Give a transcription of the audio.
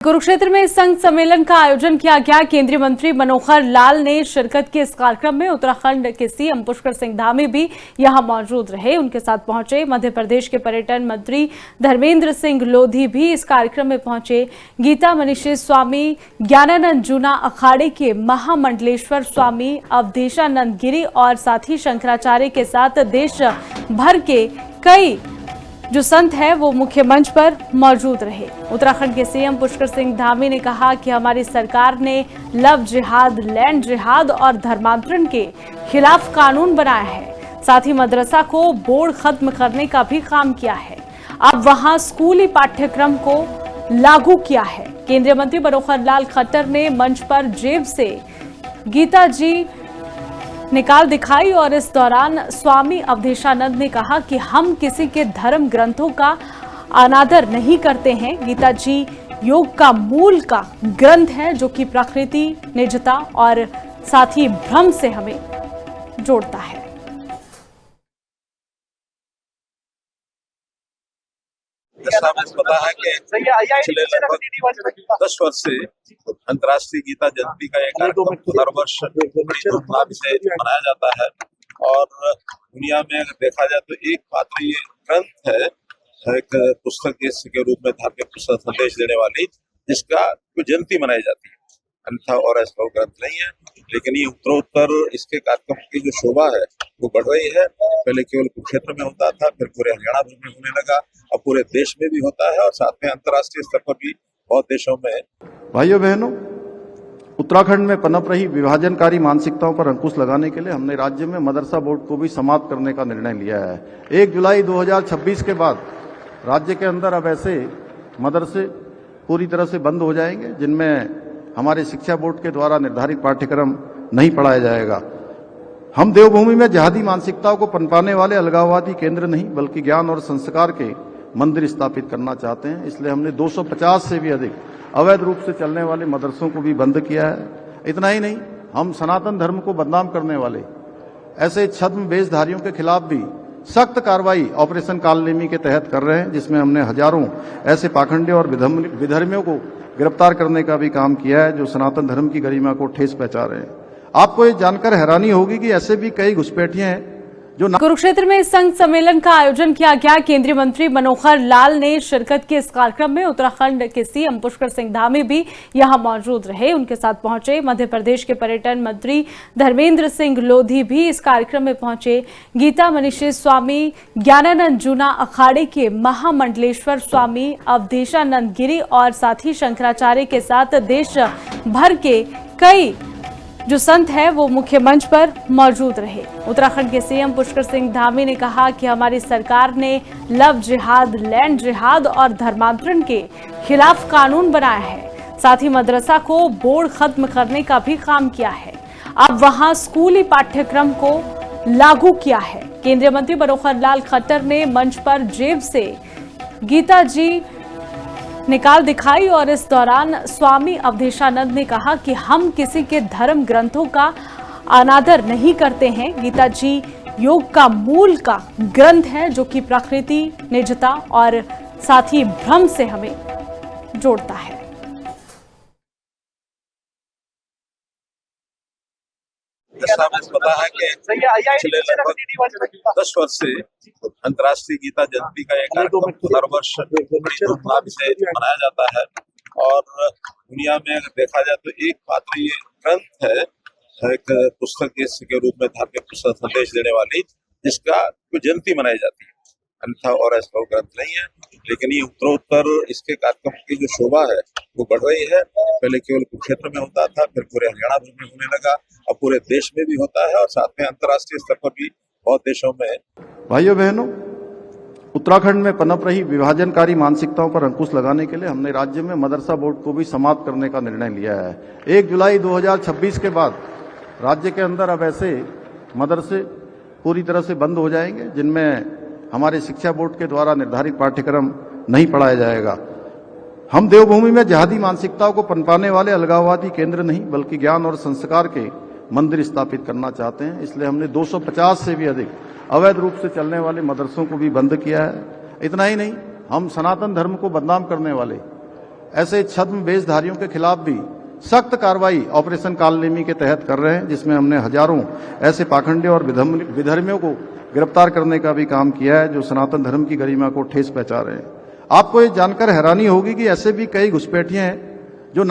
कुरुक्षेत्र में संघ सम्मेलन का आयोजन किया गया। केंद्रीय मंत्री मनोहर लाल ने शिरकत की इस कार्यक्रम में। उत्तराखंड के सीएम पुष्कर सिंह धामी भी यहां मौजूद रहे, उनके साथ पहुंचे। मध्य प्रदेश के पर्यटन मंत्री धर्मेंद्र सिंह लोधी भी इस कार्यक्रम में पहुंचे। गीता मनीषी स्वामी, ज्ञानानंद जूना अखाड़े के महामंडलेश्वर स्वामी अवधेशानंद गिरी और साथी शंकराचार्य के साथ देश भर के कई जो संत है वो मुख्य मंच पर मौजूद रहे। उत्तराखंड के सीएम पुष्कर सिंह धामी ने कहा कि हमारी सरकार ने लव जिहाद, लैंड जिहाद और धर्मांतरण के खिलाफ कानून बनाया है। साथ ही मदरसा को बोर्ड खत्म करने का भी काम किया है। अब वहां स्कूली पाठ्यक्रम को लागू किया है। केंद्रीय मंत्री मनोहर लाल खट्टर ने मंच पर जेब से गीता जी निकाल दिखाई और इस दौरान स्वामी अवधेशानंद ने कहा कि हम किसी के धर्म ग्रंथों का अनादर नहीं करते हैं। गीता जी योग का मूल का ग्रंथ है जो कि प्रकृति, निजता और साथ ही भ्रम से हमें जोड़ता है। पता है कि पिछले लगभग 10 वर्ष से अंतर्राष्ट्रीय गीता जयंती का एक कार्यक्रम हर वर्ष बड़ी धूमधाम से मनाया जाता है और दुनिया में अगर देखा जाए तो एकमात्र ये ग्रंथ है, एक पुस्तक के रूप में धार्मिक संदेश देने वाली, जिसका जयंती मनाई जाती है। अन्यथा और ऐसा ग्रंथ नहीं है, लेकिन ये उत्तरोत्तर इसके कार्यक्रम की जो शोभा है वो बढ़ रही है। पहले केवल कुरुक्षेत्र में होता था, फिर पूरे हरियाणा भर में होने लगा, अब पूरे देश में भी होता है और साथ में अंतर्राष्ट्रीय स्तर पर भी बहुत देशों में। भाइयों बहनों, उत्तराखंड में पनप रही विभाजनकारी मानसिकताओं पर अंकुश लगाने के लिए हमने राज्य में मदरसा बोर्ड को भी समाप्त करने का निर्णय लिया है। 1 जुलाई 2026 के बाद राज्य के अंदर अब ऐसे मदरसे पूरी तरह से बंद हो जाएंगे जिनमें हमारे शिक्षा बोर्ड के द्वारा निर्धारित पाठ्यक्रम नहीं पढ़ाया जाएगा। हम देवभूमि में जिहादी मानसिकताओं को पनपाने वाले अलगाववादी केंद्र नहीं बल्कि ज्ञान और संस्कार के मंदिर स्थापित करना चाहते हैं। इसलिए हमने 250 से भी अधिक अवैध रूप से चलने वाले मदरसों को भी बंद किया है। इतना ही नहीं, हम सनातन धर्म को बदनाम करने वाले ऐसे छद्म वेशधारियों के खिलाफ भी सख्त कार्रवाई ऑपरेशन कालनेमी के तहत कर रहे हैं, जिसमें हमने हजारों ऐसे पाखंडी और विधर्मियों को गिरफ्तार करने का भी काम किया है जो सनातन धर्म की गरिमा को ठेस पहुंचा रहे हैं। आपको ये जानकर हैरानी होगी कि ऐसे भी कई घुसपैठियां हैं जो कुरुक्षेत्र में संघ सम्मेलन का आयोजन किया गया। केंद्रीय मंत्री मनोहर लाल ने शिरकत की इस कार्यक्रम में। उत्तराखंड के सीएम पुष्कर सिंह धामी भी यहां मौजूद रहे, उनके साथ पहुंचे। मध्य प्रदेश के पर्यटन मंत्री धर्मेंद्र सिंह लोधी भी इस कार्यक्रम में पहुंचे। गीता मनीषी स्वामी, ज्ञानानंद जूना अखाड़े के महामंडलेश्वर स्वामी अवधेशानंद गिरी और साथी शंकराचार्य के साथ देश भर के कई जो संत है वो मुख्य मंच पर मौजूद रहे। उत्तराखंड के सीएम पुष्कर सिंह धामी ने कहा कि हमारी सरकार ने लव जिहाद, लैंड जिहाद और धर्मांतरण के खिलाफ कानून बनाया है। साथ ही मदरसा को बोर्ड खत्म करने का भी काम किया है। अब वहां स्कूली पाठ्यक्रम को लागू किया है। केंद्रीय मंत्री मनोहर लाल खट्टर ने मंच पर जेब से गीता जी निकाल दिखाई और इस दौरान स्वामी अवधेशानंद ने कहा कि हम किसी के धर्म ग्रंथों का अनादर नहीं करते हैं। गीता जी योग का मूल का ग्रंथ है जो कि प्रकृति, निजता और साथ ही भ्रम से हमें जोड़ता है। पता है कि पिछले लगभग 10 वर्ष से अंतर्राष्ट्रीय गीता जयंती का एक कार्यक्रम हर वर्ष बड़ी धूमधाम से मनाया जाता है और दुनिया में अगर देखा जाए तो एकमात्र ये ग्रंथ है, एक पुस्तक के रूप में धार्मिक संदेश देने वाली, जिसका जयंती मनाई जाती है। अन्यथा और ऐसा ग्रंथ नहीं है, लेकिन ये उत्तरोत्तर इसके कार्यक्रम की जो शोभा है वो बढ़ रही है। पहले केवल कुरुक्षेत्र में होता था, फिर पूरे हरियाणा भर में होने लगा, अब पूरे देश में भी होता है और साथ में अंतर्राष्ट्रीय स्तर पर भी बहुत देशों में। भाइयों बहनों, उत्तराखंड में पनप रही विभाजनकारी मानसिकताओं पर अंकुश लगाने के लिए हमने राज्य में मदरसा बोर्ड को भी समाप्त करने का निर्णय लिया है। 1 जुलाई 2026 के बाद राज्य के अंदर अब ऐसे मदरसे पूरी तरह से बंद हो जाएंगे जिनमें हमारे शिक्षा बोर्ड के द्वारा निर्धारित पाठ्यक्रम नहीं पढ़ाया जाएगा। हम देवभूमि में जिहादी मानसिकताओं को पनपाने वाले अलगाववादी केंद्र नहीं बल्कि ज्ञान और संस्कार के मंदिर स्थापित करना चाहते हैं। इसलिए हमने 250 से भी अधिक अवैध रूप से चलने वाले मदरसों को भी बंद किया है। इतना ही नहीं, हम सनातन धर्म को बदनाम करने वाले ऐसे छद्म वेशधारियों के खिलाफ भी सख्त कार्रवाई ऑपरेशन कालनेमी के तहत कर रहे हैं, जिसमें हमने हजारों ऐसे पाखंडियों और विधर्मियों को गिरफ्तार करने का भी काम किया है जो सनातन धर्म की गरिमा को ठेस पहुंचा रहे हैं। आपको ये जानकर हैरानी होगी कि ऐसे भी कई घुसपैठिए हैं